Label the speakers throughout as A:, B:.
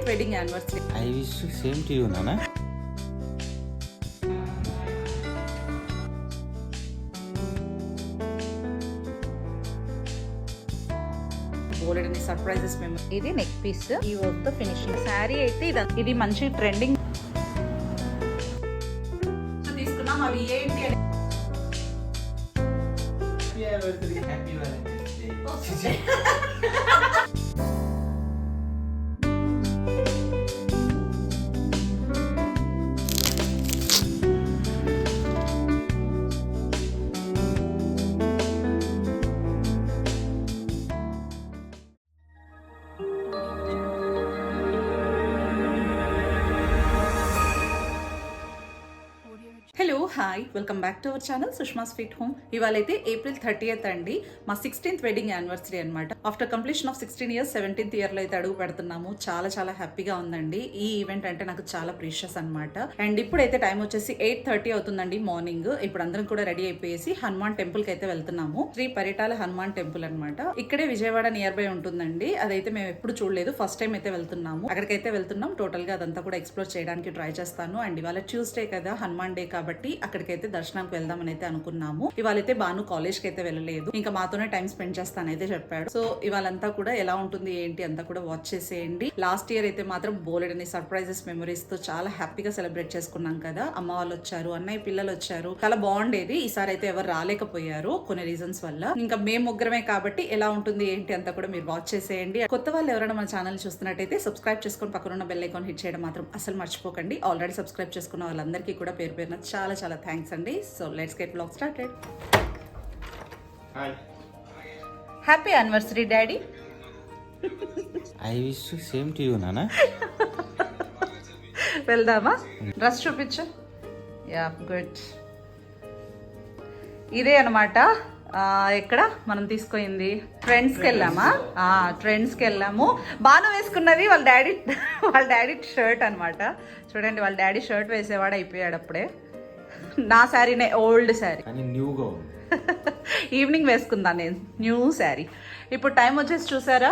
A: wedding anniversary.
B: I wish same to you, Nana.
A: బోలెడని surprises మేము. ఇది నెక్ పీస్, ఈ వర్క్ తో ఫినిషింగ్ శారీ అయితే ఇది మంచి ట్రెండింగ్ తీసుకున్నాం. అవి ఏంటి అంటే
B: Happy Valentine's Day.
A: Hello hi, welcome back to our channel Sushma sweet home. ఇవాళ అయితే April 30th అండి, మా 16th వెడ్డింగ్ యానివర్సరీ అనమాట. After completion of 16 years 17th ఇయర్లో అయితే అడుగు పెడుతున్నాము. చాలా చాలా హ్యాపీగా ఉందండి. ఈ ఈవెంట్ అంటే నాకు చాలా ప్రీషియస్ అనమాట. అండ్ ఇప్పుడైతే టైం వచ్చేసి 8:30 అవుతుందండి మార్నింగ్. ఇప్పుడు అందరం కూడా రెడీ అయిపోయేసి హనుమాన్ టెంపుల్ కి అయితే వెళ్తున్నాము. శ్రీ పరిటాల హనుమాన్ టెంపుల్ అనమాట. ఇక్కడే విజయవాడ నియర్ బై ఉంటుందండి. అదైతే మేము ఎప్పుడు చూడలేదు, ఫస్ట్ టైం అయితే వెళ్తున్నాము. అక్కడికైతే వెళ్తున్నాం. టోటల్ గా అదంతా కూడా ఎక్స్ప్లోర్ చేయడానికి ట్రై చేస్తాను. అండ్ ఇవాళ ట్యూస్డే కదా, హనుమాన్ డే కాబట్టి అక్కడికైతే దర్శనానికి వెళ్దామని అయితే అనుకున్నాము. ఇవాళైతే బాను కాలేజ్ కి అయితే వెళ్ళలేదు, ఇంకా మాతోనే టైం స్పెండ్ చేస్తానైతే చెప్పాడు. సో ఇవాళంతా కూడా ఎలా ఉంటుంది ఏంటి అంతా కూడా వాచ్ చేసేయండి. లాస్ట్ ఇయర్ అయితే మాత్రం బోలెడని సర్ప్రైజెస్ మెమరీస్ తో చాలా హ్యాపీగా సెలబ్రేట్ చేసుకున్నాం కదా. అమ్మ వాళ్ళు వచ్చారు, అన్నయ్య పిల్లలు వచ్చారు, చాలా బాగుండేది. ఈసారి అయితే ఎవరు రాలేకపోయారు కొన్ని రీజన్స్ వల్ల. ఇంకా మేము ముగ్గురమే కాబట్టి ఎలా ఉంటుంది ఏంటి అంతా కూడా మీరు వాచ్ చేసేయండి. కొత్త వాళ్ళు ఎవరైనా మన ఛానల్ చూస్తున్నట్టయితే సబ్స్క్రైబ్ చేసుకొని పక్కన ఉన్న బెల్ ఐకాన్ హిట్ చేయడం మాత్రం అసలు మర్చిపోకండి. ఆల్రెడీ సబ్స్క్రైబ్ చేసుకున్న వాళ్ళందరికీ కూడా పేరు పేరున చాలా చాలా థ్యాంక్స్ అండి. So let's get vlog started.
B: Hi.
A: Happy anniversary daddy.
B: I wish same to you, Nana.
A: వెళ్దామా? డ్రెస్ చూపించు. Yeah good. ఇదే అనమాట ఎక్కడ మనం తీసుకుంది. ట్రెండ్స్కి వెళ్ళామా? ట్రెండ్స్కి వెళ్ళాము. బాను వేసుకున్నది వాళ్ళ డాడీ షర్ట్ అనమాట. చూడండి, వాళ్ళ డాడీ షర్ట్ వేసేవాడు అయిపోయాడు అప్పుడే. నా శారీనే, ఓల్డ్ శారీ, ఈవినింగ్ వేసుకుందా నేను న్యూ శారీ. ఇప్పుడు టైం వచ్చేసి చూసారా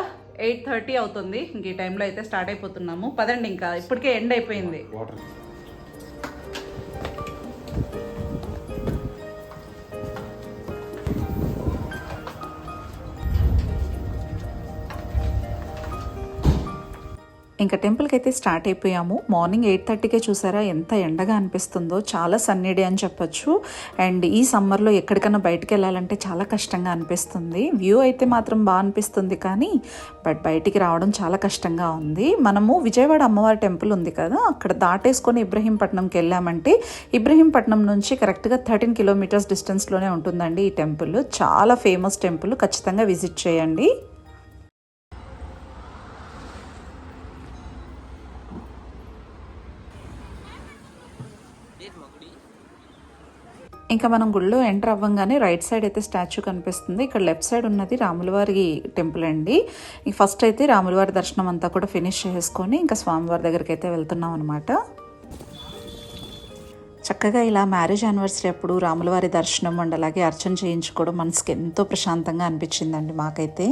A: 8:30 అవుతుంది. ఇంక ఈ టైంలో అయితే స్టార్ట్ అయిపోతున్నాము. పదండి, ఇంకా ఇప్పటికే ఎండ్ అయిపోయింది. ఇంకా టెంపుల్కి అయితే స్టార్ట్ అయిపోయాము. మార్నింగ్ 8:30కే చూసారా ఎంత ఎండగా అనిపిస్తుందో. చాలా సన్నీ డే అని చెప్పొచ్చు. అండ్ ఈ సమ్మర్లో ఎక్కడికైనా బయటకు వెళ్ళాలంటే చాలా కష్టంగా అనిపిస్తుంది. వ్యూ అయితే మాత్రం బాగా అనిపిస్తుంది, కానీ బయటికి రావడం చాలా కష్టంగా ఉంది. మనము విజయవాడ అమ్మవారి టెంపుల్ ఉంది కదా, అక్కడ దాటేసుకొని ఇబ్రహీంపట్నంకి వెళ్ళామంటే ఇబ్రహీంపట్నం నుంచి కరెక్ట్గా 13 kilometers డిస్టెన్స్లోనే ఉంటుందండి ఈ టెంపుల్. చాలా ఫేమస్ టెంపుల్, ఖచ్చితంగా విజిట్ చేయండి. ఇంకా మనం గుళ్ళో ఎంటర్ అవ్వగానే రైట్ సైడ్ అయితే స్టాచ్యూ కనిపిస్తుంది. ఇక్కడ లెఫ్ట్ సైడ్ ఉన్నది రాములవారి టెంపుల్ అండి. ఫస్ట్ అయితే రాములవారి దర్శనం అంతా కూడా ఫినిష్ చేసుకొని ఇంకా స్వామివారి దగ్గరికి అయితే వెళ్తున్నాం అనమాట. చక్కగా ఇలా మ్యారేజ్ యానివర్సరీ అప్పుడు రాములవారి దర్శనం అండ్ అలాగే అర్చన చేయించుకోవడం మనసుకి ఎంతో ప్రశాంతంగా అనిపించిందండి మాకైతే.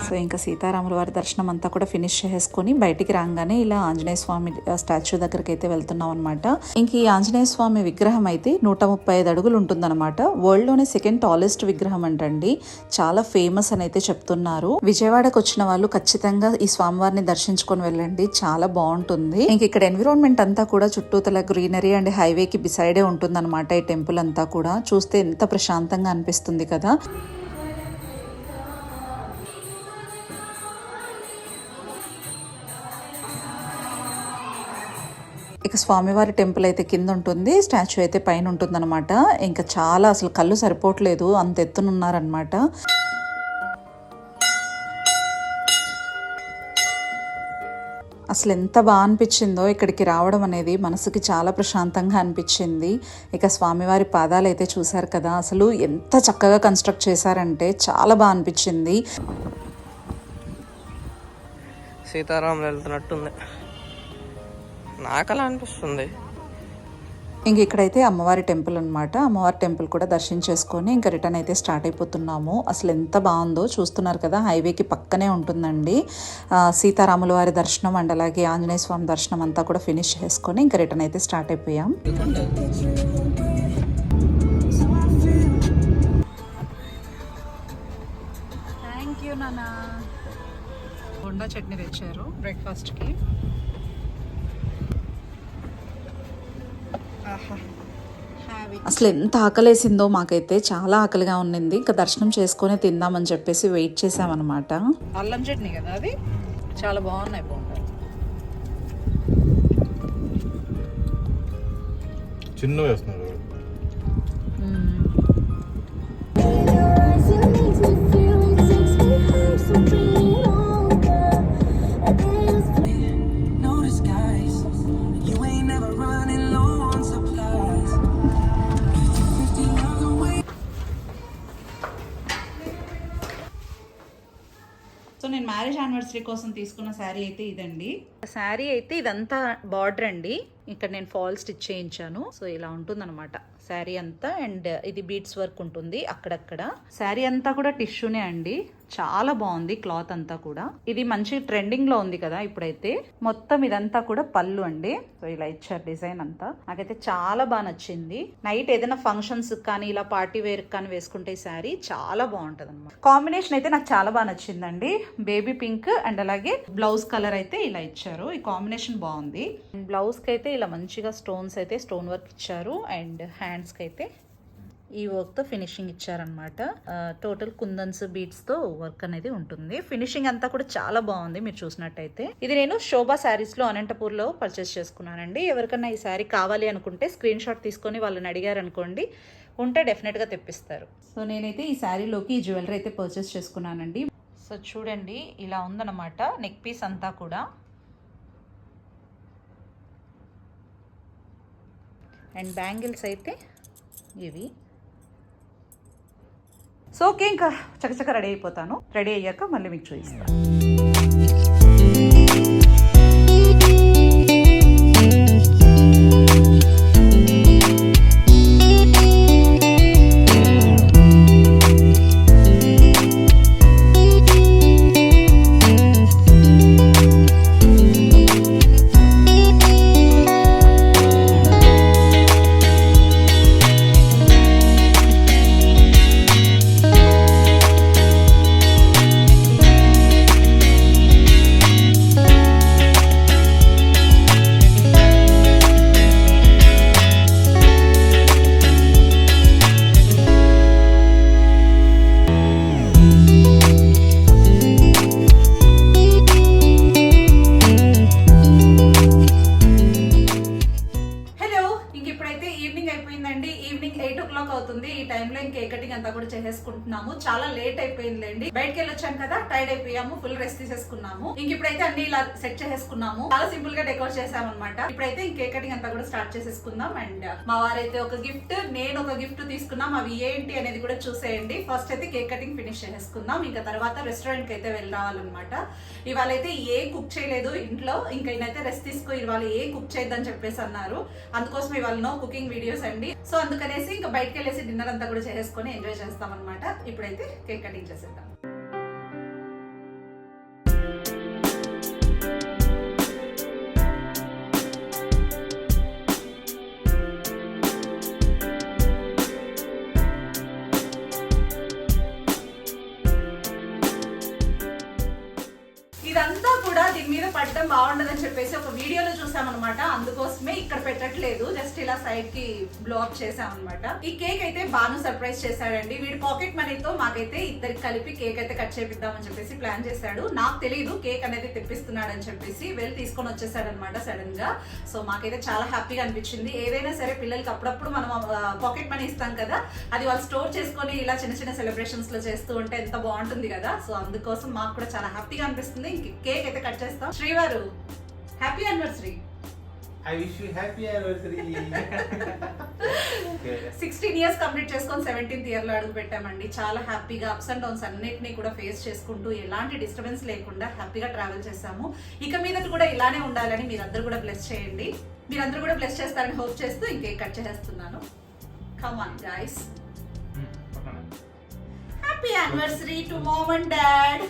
A: సో ఇంకా సీతారాముల వారి దర్శనం అంతా కూడా ఫినిష్ చేసుకొని బయటికి రాగానే ఇలా ఆంజనేయ స్వామి స్టాచ్యూ దగ్గరికి అయితే వెళ్తున్నాం అనమాట. ఇంక ఈ ఆంజనేయ స్వామి విగ్రహం అయితే 135 అడుగులు ఉంటుందన్నమాట. వరల్డ్ లోనే సెకండ్ టాలెస్ట్ విగ్రహం అంటండి. చాలా ఫేమస్ అని అయితే చెప్తున్నారు. విజయవాడకు వచ్చిన వాళ్ళు ఖచ్చితంగా ఈ స్వామివారిని దర్శించుకొని వెళ్ళండి, చాలా బాగుంటుంది. ఇంక ఇక్కడ ఎన్విరాన్మెంట్ అంతా కూడా చుట్టూతల గ్రీనరీ అండ్ హైవేకి బిసైడే ఉంటుందన్నమాట. ఈ టెంపుల్ అంతా కూడా చూస్తే ఎంత ప్రశాంతంగా అనిపిస్తుంది కదా. ఇక స్వామివారి టెంపుల్ అయితే కింద ఉంటుంది, స్టాచ్యూ అయితే పైన ఉంటుందన్నమాట. ఇంకా చాలా అసలు కళ్ళు సరిపోవట్లేదు, అంత ఎత్తునున్నారనమాట. అసలు ఎంత బాగా అనిపించిందో ఇక్కడికి రావడం అనేది, మనసుకి చాలా ప్రశాంతంగా అనిపించింది. ఇక స్వామివారి పాదాలు అయితే చూసారు కదా, అసలు ఎంత చక్కగా కన్స్ట్రక్ట్ చేశారంటే చాలా బాగా అనిపించింది.
C: సీతారాములు వెళ్తున్నట్టుంది, నాకు అలా అనిపిస్తుంది.
A: ఇంక ఇక్కడైతే అమ్మవారి టెంపుల్ అనమాట. అమ్మవారి టెంపుల్ కూడా దర్శించేసుకొని ఇంకా రిటర్న్ అయితే స్టార్ట్ అయిపోతున్నాము. అసలు ఎంత బాగుందో చూస్తున్నారు కదా, హైవేకి పక్కనే ఉంటుందండి. సీతారాముల వారి దర్శనం అండ్ అలాగే ఆంజనేయ స్వామి దర్శనం అంతా కూడా ఫినిష్ చేసుకొని ఇంకా రిటర్న్ అయితే స్టార్ట్ అయిపోయాం. థ్యాంక్ యూ నాన్న. బొండా చట్నీ తెచ్చారు బ్రేక్ఫాస్ట్కి. అసలు ఎంత ఆకలేసిందో మాకైతే, చాలా ఆకలిగా ఉన్నింది. ఇంకా దర్శనం చేసుకొని తిందామని చెప్పేసి వెయిట్ చేసామన్నమాట. అల్లం చట్నీ కదా అది, చాలా బాగున్నాయి బొండాలు.
C: చిన్న వేస్తున్నారు.
A: సో నేను మ్యారేజ్ యానివర్సరీ కోసం తీసుకున్న శారీ అయితే ఇదండి. శారీ అయితే ఇదంతా బార్డర్ అండి. ఇక్కడ నేను ఫాల్ స్టిచ్ చేయించాను. సో ఇలా ఉంటుంది అనమాట శారీ అంతా. అండ్ ఇది బీడ్స్ వర్క్ ఉంటుంది అక్కడక్కడ. శారీ అంతా కూడా టిష్యూనే అండి. చాలా బాగుంది క్లాత్ అంతా కూడా. ఇది మంచి ట్రెండింగ్ లో ఉంది కదా ఇప్పుడైతే. మొత్తం ఇదంతా కూడా పళ్ళు అండి. సో ఇలా ఇచ్చారు డిజైన్ అంతా. నాకైతే చాలా బాగా నచ్చింది. నైట్ ఏదైనా ఫంక్షన్స్ కానీ ఇలా పార్టీ వేర్ కానీ వేసుకుంటే ఈ శారీ చాలా బాగుంటది అనమాట. కాంబినేషన్ అయితే నాకు చాలా బాగా నచ్చిందండి. బేబీ పింక్ అండ్ అలాగే బ్లౌజ్ కలర్ అయితే ఇలా ఇచ్చారు. ఈ కాంబినేషన్ బాగుంది. బ్లౌజ్ కి అయితే ఇలా మంచిగా స్టోన్స్ అయితే స్టోన్ వర్క్ ఇచ్చారు. అండ్ హ్యాండ్స్ కి అయితే ఈ వర్క్ తో ఫినిషింగ్ ఇచ్చారనమాట. టోటల్ కుందన్స్ బీడ్స్ తో వర్క్ అనేది ఉంటుంది. ఫినిషింగ్ అంతా కూడా చాలా బాగుంది మీరు చూసినట్టయితే. ఇది నేను శోభా శారీస్ లో అనంతపూర్ లో పర్చేస్ చేసుకున్నానండి. ఎవరికన్నా ఈ శారీ కావాలి అనుకుంటే స్క్రీన్ షాట్ తీసుకొని వాళ్ళని అడిగారు అనుకోండి, ఉంటే డెఫినెట్ గా తెప్పిస్తారు. సో నేనైతే ఈ శారీలోకి ఈ జ్యువెలరీ అయితే పర్చేస్ చేసుకున్నానండి. సో చూడండి ఇలా ఉందన్నమాట నెక్ పీస్ అంతా కూడా. అండ్ బ్యాంగిల్స్ అయితే ఇవి. సో ఓకే, ఇంకా చకచక రెడీ అయిపోతాను. రెడీ అయ్యాక మళ్ళీ మీకు చూపిస్తాను. చేసేసుకుంటున్నాము. చాలా లేట్ అయిపోయిందండి. బయటకి వెళ్ళి వచ్చాను కదా, టైర్డ్ అయిపోయాము, ఫుల్ రెస్ట్ తీసేసుకున్నాము. ఇంక ఇప్పుడైతే అన్ని ఇలా సెట్ చేసేసుకున్నాము. చాలా సింపుల్ గా డెకోర్ చేసామన్నమాట. ఇప్పుడైతే కేక్ కటింగ్ అంతా కూడా స్టార్ట్ చేసేసుకుందాం. అండ్ మా వారైతే ఒక గిఫ్ట్, నేను ఒక గిఫ్ట్ తీసుకున్నాం. అవి ఏంటి అనేది కూడా చూసేయండి. ఫస్ట్ అయితే కేక్ కటింగ్ ఫినిష్ చేసేసుకుందాం. ఇంకా తర్వాత రెస్టారెంట్ కి అయితే వెళ్ళి రావాలన్నమాట. ఇవాళ అయితే ఏ కుక్ చేయలేదు ఇంట్లో. ఇంకా ఈయనైతే రెస్ట్ తీసుకో, ఇవాళ ఏ కుక్ చేయొద్దని చెప్పేసి అన్నారు. అందుకోసం ఇవాళ నో కుకింగ్ వీడియోస్ అండి. సో అందుకనేసి ఇంకా బయటకు వెళ్ళేసి డిన్నర్ అంతా కూడా చేసేసుకొని ఎంజాయ్ చేస్తాం అనమాట. ఇప్పుడైతే కేక్ కటింగ్ చేసేద్దాం. ఇదంతా కూడా దీని మీద పడడం బాగుండదని చెప్పేసి ఒక వీడియోలో చూసామన్నమాట. అందుకోసమే ఇక్కడ పెట్టట్లేదు, జస్ట్ ఇలా సైడ్ కి బ్లో అప్ చేసామన్నమాట. ఈ కేక్ అయితే బాను సర్ప్రైజ్ చేశాడండి. వీడి పాకెట్ మనీతో మాకైతే ఇద్దరికి కలిపి కేక్ అయితే కట్ చేపిద్దామని చెప్పేసి ప్లాన్ చేశాడు. నాకు తెలియదు కేక్ అనేది తెప్పిస్తున్నాడు అని చెప్పేసి. వెళ్ళి తీసుకొని వచ్చేసాడు అనమాట సడన్ గా. సో మాకైతే చాలా హ్యాపీగా అనిపించింది. ఏదైనా సరే పిల్లలకి అప్పుడప్పుడు మనం పాకెట్ మనీ ఇస్తాం కదా, అది వాళ్ళు స్టోర్ చేసుకొని ఇలా చిన్న చిన్న సెలబ్రేషన్స్ లో చేస్తూ ఉంటే ఎంత బాగుంటుంది కదా. సో అందుకోసం మాకు కూడా చాలా హ్యాపీగా అనిపిస్తుంది. కేక్ అయితే కట్ చేస్తాం. శ్రీవారు happy anniversary.
B: I wish you happy anniversary.
A: 16 years complete చేసుకొని 17th ఇయర్ లో అడుగు పెట్టామండి. చాలా హ్యాపీగా అప్స్ అండ్ డౌన్స్ అన్నిటినీ కూడా ఫేస్ చేసుకుంటూ ఎలాంటి డిస్టర్బెన్స్ లేకుండా హ్యాపీగా ట్రావెల్ చేసాము. ఇక మీదట కూడా ఇలానే ఉండాలని మీరందరూ కూడా బ్లెస్ చేయండి. మీరందరూ కూడా బ్లెస్ చేస్తారని హోప్ చేస్తూ ఇంకే కట్ చేసేస్తున్నాను. Come on guys, happy anniversary to mom and dad.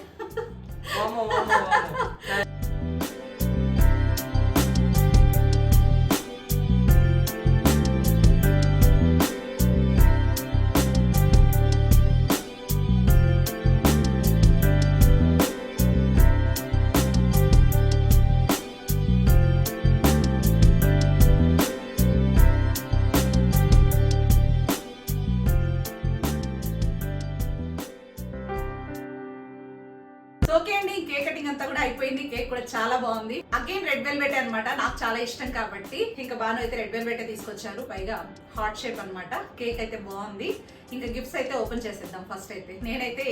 A: Okay అండి, కేక్ కటింగ్ అంతా కూడా అయిపోయింది. కేక్ కూడా చాలా బాగుంది. అగైన్ రెడ్ వెల్వెట్ అన్నమాట, నాకు చాలా ఇష్టం కాబట్టి. ఇంకా బాను అయితే రెడ్ వెల్వెట్ తీసుకొచ్చారు, పైగా హార్ట్ షేప్ అన్నమాట. కేక్ అయితే బాగుంది. ఇంకా గిఫ్ట్స్ అయితే ఓపెన్ చేసేద్దాం. ఫస్ట్ అయితే నేనైతే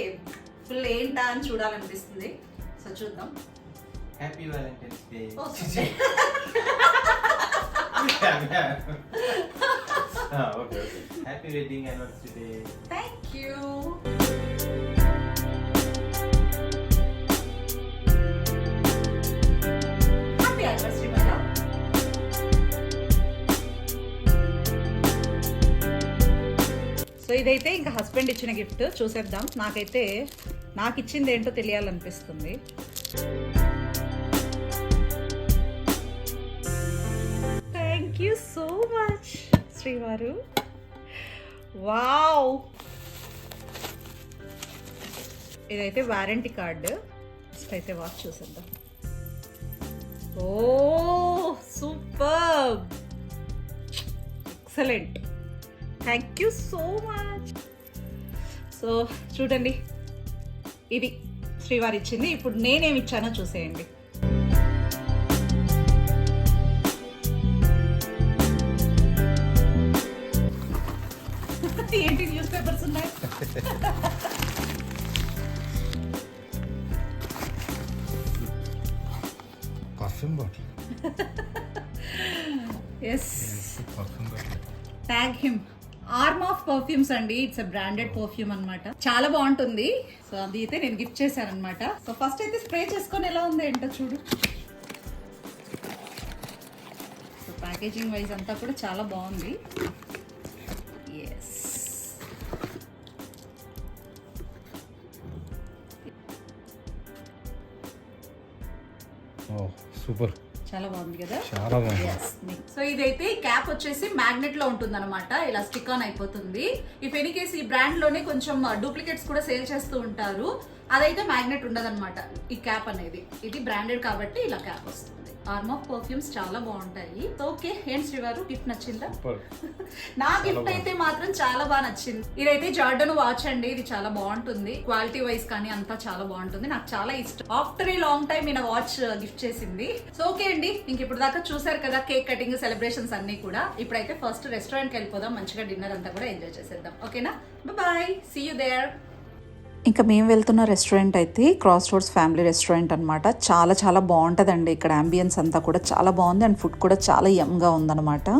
A: ఫుల్ ఏంటా అని చూడాలనిపిస్తుంది. సో చూద్దాం.
B: Happy Valentine's day. Okay happy wedding anniversary day.
A: Thank you. So ఇదైతే ఇంకా హస్బెండ్ ఇచ్చిన గిఫ్ట్. చూసేద్దాం. నాకైతే నాకు ఇచ్చింది ఏంటో తెలియాలనిపిస్తుంది. థ్యాంక్ యూ సో మచ్ శ్రీవారు. వావ్, ఇదైతే వారంటీ కార్డు. ఫస్ట్ అయితే వాచ్ చూసేద్దాం. Oh super, excellent, thank you so much. So చూడండి, ఇది శ్రీవారి ఇచ్చింది. ఇప్పుడు నేనేమి ఇచ్చానో చూసేయండి. ఏంటి న్యూస్ పేపర్స్ ఉన్నాయి?
B: Perfume bottle.
A: Yes, tag him. Armaf perfumes అండి. ఇట్స్ బ్రాండెడ్ పర్ఫ్యూమ్ అన్నమాట. చాలా బాగుంటుంది. సో అది అయితే నేను గిఫ్ట్ చేశాను అనమాట. సో ఫస్ట్ అయితే స్ప్రే చేసుకొని ఎలా ఉంది ఏంటో చూడు. సో ప్యాకేజింగ్ వైజ్ అంతా కూడా చాలా బాగుంది. ఎస్,
B: సూపర్,
A: చాలా బాగుంది కదా.
B: చాలా బాగుంది.
A: సో ఇదైతే క్యాప్ వచ్చేసి మ్యాగ్నెట్ లో ఉంటుంది అనమాట. ఇలా స్టిక్ ఆన్ అయిపోతుంది. ఇఫ్ ఎనీ కేస్ ఈ బ్రాండ్ లోనే కొంచెం డూప్లికేట్స్ కూడా సేల్ చేస్తూ ఉంటారు. అదైతే మ్యాగ్నెట్ ఉండదు అనమాట ఈ క్యాప్ అనేది. ఇది బ్రాండెడ్ కాబట్టి ఇలా క్యాప్ వస్తుంది. ఆర్మ్ ఆఫ్ పర్ఫ్యూమ్స్ చాలా బాగుంటాయి. ఓకే, ఏంటి శ్రీవారు, గిఫ్ట్ నచ్చిందా? నా గిఫ్ట్ అయితే మాత్రం చాలా బాగా నచ్చింది. ఇదైతే జార్డన్ వాచ్ అండి. ఇది చాలా బాగుంటుంది. క్వాలిటీ వైజ్ కానీ అంతా చాలా బాగుంటుంది. నాకు చాలా ఇష్టం. ఆఫ్టర్ ఏ లాంగ్ టైం ఈయన వాచ్ గిఫ్ట్ చేసింది. సో ఓకే అండి, ఇంక ఇప్పుడు దాకా చూసారు కదా కేక్ కటింగ్ సెలబ్రేషన్స్ అన్ని కూడా. ఇప్పుడైతే ఫస్ట్ రెస్టారెంట్ కి వెళ్ళిపోదాం. మంచిగా డిన్నర్ అంతా కూడా ఎంజాయ్ చేసేద్దాం. ఓకేనా, బాయ్, సీ యూ దేర్. ఇంకా మేము వెళ్తున్న రెస్టారెంట్ అయితే క్రాస్ రోడ్స్ ఫ్యామిలీ రెస్టారెంట్ అనమాట. చాలా చాలా బాగుంటుందండి. ఇక్కడ అంబియన్స్ అంతా కూడా చాలా బాగుంది అండ్ ఫుడ్ కూడా చాలా యమ్గా ఉందన్నమాట.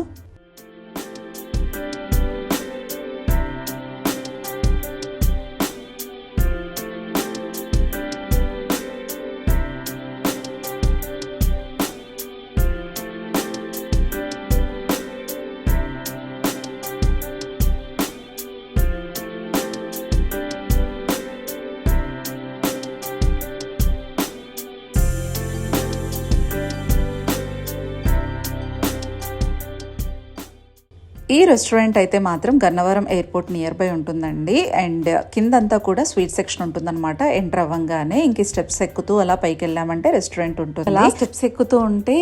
A: ఈ రెస్టారెంట్ అయితే మాత్రం గన్నవరం ఎయిర్పోర్ట్ నియర్ బై ఉంటుందండి. అండ్ కిందంతా కూడా స్వీట్ సెక్షన్ ఉంటుందన్నమాట. ఎంటర్ అవ్వంగానే ఇంక స్టెప్స్ ఎక్కుతూ అలా పైకి వెళ్ళామంటే రెస్టారెంట్ ఉంటుంది. అలా స్టెప్స్ ఎక్కుతూ ఉంటే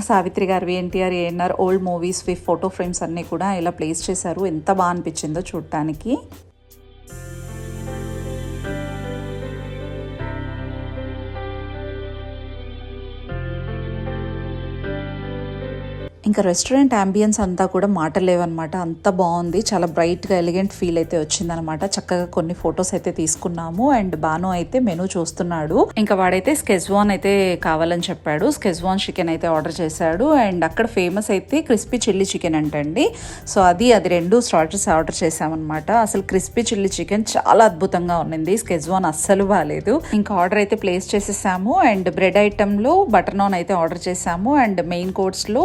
A: సావిత్రి గారు, NTR, ANR old movies photo frames అన్ని కూడా ఇలా ప్లేస్ చేశారు. ఎంత బాగా అనిపించిందో చూడటానికి. ఇంకా రెస్టారెంట్ అంబియన్స్ అంతా కూడా మాటలేవన్నమాట, అంత బాగుంది. చాలా బ్రైట్గా ఎలిగెంట్ ఫీల్ అయితే వచ్చిందనమాట. చక్కగా కొన్ని ఫొటోస్ అయితే తీసుకున్నాము. అండ్ బాను అయితే మెనూ చూస్తున్నాడు. ఇంకా వాడైతే స్కెజ్వాన్ అయితే కావాలని చెప్పాడు. స్కెజ్వాన్ చికెన్ అయితే ఆర్డర్ చేశాడు. అండ్ అక్కడ ఫేమస్ అయితే క్రిస్పీ చిల్లీ చికెన్ అంటండి. సో అది రెండు స్టార్టర్స్ ఆర్డర్ చేసామన్నమాట. అసలు క్రిస్పీ చిల్లీ చికెన్ చాలా అద్భుతంగా ఉన్నింది. స్కెజ్వాన్ అస్సలు బాగాలేదు. ఇంకా ఆర్డర్ అయితే ప్లేస్ చేసేసాము. అండ్ బ్రెడ్ ఐటెంలో బటర్ నాన్ అయితే ఆర్డర్ చేసాము. అండ్ మెయిన్ కోర్స్లో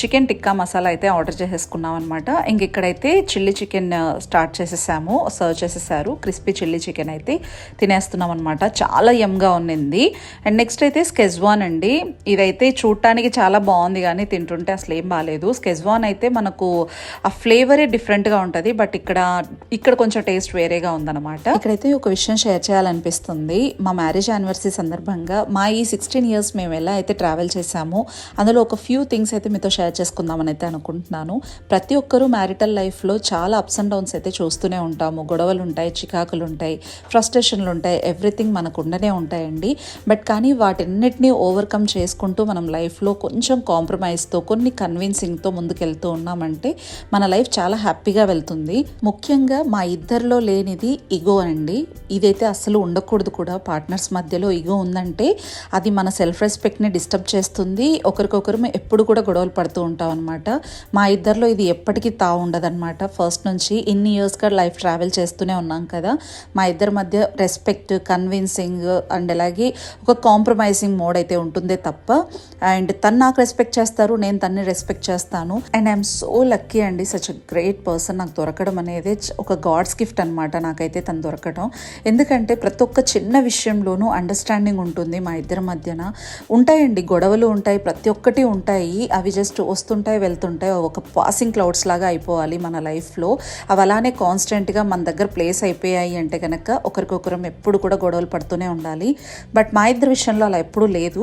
A: చికెన్ టిక్కా మసాలా అయితే ఆర్డర్ చేసేసుకున్నాం అనమాట. ఇంక ఇక్కడైతే చిల్లీ చికెన్ స్టార్ట్ చేసేసాము, సర్వ్ చేసేసారు. క్రిస్పీ చిల్లీ చికెన్ అయితే తినేస్తున్నాం అనమాట. చాలా యమ్గా ఉన్నింది. అండ్ నెక్స్ట్ అయితే స్కెజ్వాన్ అండి. ఇదైతే చూడటానికి చాలా బాగుంది కానీ తింటుంటే అసలు ఏం బాగాలేదు. స్కెజ్వాన్ అయితే మనకు ఆ ఫ్లేవరే డిఫరెంట్గా ఉంటుంది, బట్ ఇక్కడ కొంచెం టేస్ట్ వేరేగా ఉందన్నమాట. ఇక్కడైతే ఒక విషయం షేర్ చేయాలనిపిస్తుంది. మా మ్యారేజ్ యానివర్సరీ సందర్భంగా మా ఈ 16 years మేము ఎలా అయితే ట్రావెల్ చేసామో అందులో ఒక ఫ్యూ థింగ్స్ అయితే మీతో షేర్ చేసుకుందామని అయితే అనుకుంటున్నాను. ప్రతి ఒక్కరూ మ్యారిటల్ లైఫ్లో చాలా అప్స్ అండ్ డౌన్స్ అయితే చూస్తూనే ఉంటాము. గొడవలు ఉంటాయి, చికాకులు ఉంటాయి, ఫ్రస్ట్రేషన్లు ఉంటాయి, ఎవ్రీథింగ్ మనకు ఉండనే ఉంటాయండి. బట్ కానీ వాటన్నిటినీ ఓవర్కమ్ చేసుకుంటూ మనం లైఫ్లో కొంచెం కాంప్రమైజ్తో, కొన్ని కన్విన్సింగ్తో ముందుకెళ్తూ ఉన్నామంటే మన లైఫ్ చాలా హ్యాపీగా వెళ్తుంది. ముఖ్యంగా మా ఇద్దరిలో లేనిది ఇగో అండి. ఇదైతే అస్సలు ఉండకూడదు కూడా. పార్ట్నర్స్ మధ్యలో ఇగో ఉందంటే అది మన సెల్ఫ్ రెస్పెక్ట్ని డిస్టర్బ్ చేస్తుంది. ఒకరికొకరు ఎప్పుడు కూడా గొడవలు పడుతూ ఉంటాం అనమాట. మా ఇద్దరిలో ఇది ఎప్పటికీ ఉండదన్నమాట. ఫస్ట్ నుంచి ఇన్ని ఇయర్స్గా లైఫ్ ట్రావెల్ చేస్తూనే ఉన్నాం కదా. మా ఇద్దరి మధ్య రెస్పెక్ట్, కన్విన్సింగ్ అండ్ అలాగే ఒక కాంప్రమైజింగ్ మోడ్ అయితే ఉంటుందే తప్ప, అండ్ తను నాకు రెస్పెక్ట్ చేస్తారు, నేను తన్ని రెస్పెక్ట్ చేస్తాను. అండ్ ఐఎమ్ సో లక్కీ అండి. సచ్ అ గ్రేట్ పర్సన్ నాకు దొరకడం అనేది ఒక గాడ్స్ గిఫ్ట్ అనమాట నాకైతే తను దొరకడం. ఎందుకంటే ప్రతి ఒక్క చిన్న విషయంలోనూ అండర్స్టాండింగ్ ఉంటుంది మా ఇద్దరి మధ్యన. ఉంటాయండి గొడవలు ఉంటాయి, ప్రతి ఒక్కటి ఉంటాయి. అవి జస్ట్ వస్తుంటాయి వెళ్తుంటాయి, ఒక పాసింగ్ క్లౌడ్స్ లాగా అయిపోవాలి మన లైఫ్లో. అవి అలానే కాన్స్టెంట్గా మన దగ్గర ప్లేస్ అయిపోయాయి అంటే కనుక ఒకరికొకరం ఎప్పుడు కూడా గొడవలు పడుతూనే ఉండాలి. బట్ మా ఇద్దరి విషయంలో అలా ఎప్పుడూ లేదు.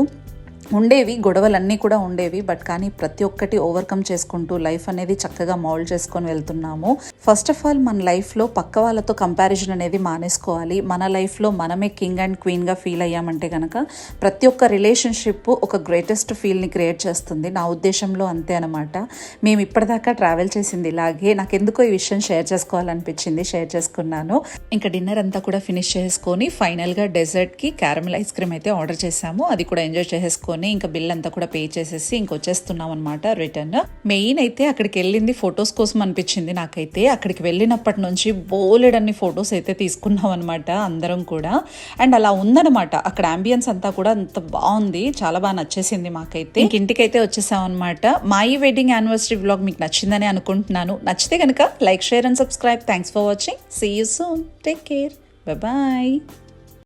A: ఉండేవి గొడవలన్నీ కూడా ఉండేవి, బట్ కానీ ప్రతి ఒక్కటి ఓవర్కమ్ చేసుకుంటూ లైఫ్ అనేది చక్కగా మౌల్డ్ చేసుకొని వెళ్తున్నాము. ఫస్ట్ ఆఫ్ ఆల్ మన లైఫ్లో పక్క వాళ్ళతో కంపారిజన్ అనేది మానేసుకోవాలి. మన లైఫ్లో మనమే కింగ్ అండ్ క్వీన్గా ఫీల్ అయ్యామంటే కనుక ప్రతి ఒక్క రిలేషన్షిప్ ఒక గ్రేటెస్ట్ ఫీల్ని క్రియేట్ చేస్తుంది. నా ఉద్దేశంలో అంతే అనమాట. మేము ఇప్పటిదాకా ట్రావెల్ చేసింది ఇలాగే. నాకు ఎందుకో ఈ విషయం షేర్ చేసుకోవాలనిపించింది, షేర్ చేసుకున్నాను. ఇంకా డిన్నర్ అంతా కూడా ఫినిష్ చేసుకొని ఫైనల్గా డెజర్ట్కి క్యారమెల్ ఐస్ క్రీమ్ అయితే ఆర్డర్ చేసాము. అది కూడా ఎంజాయ్ చేసుకొని ఇంకా బిల్ అంతా కూడా పే చేసేసి ఇంకొచ్చేస్తున్నాం అనమాట రిటర్న్. మెయిన్ అయితే అక్కడికి వెళ్ళింది ఫొటోస్ కోసం అనిపించింది నాకైతే. అక్కడికి వెళ్ళినప్పటి నుంచి బోలెడన్ని ఫొటోస్ అయితే తీసుకున్నాం అనమాట అందరం కూడా. అండ్ అలా ఉందనమాట అక్కడ అంబియన్స్ అంతా కూడా అంత బాగుంది, చాలా బాగా నచ్చేసింది మాకైతే. ఇంటికైతే వచ్చేసాం అనమాట. మా ఈ వెడ్డింగ్ యానివర్సరీ వ్లాగ్ మీకు నచ్చిందని అనుకుంటున్నాను. నచ్చితే కనుక like, share and subscribe. Thanks for watching. See you soon. Take care. Bye.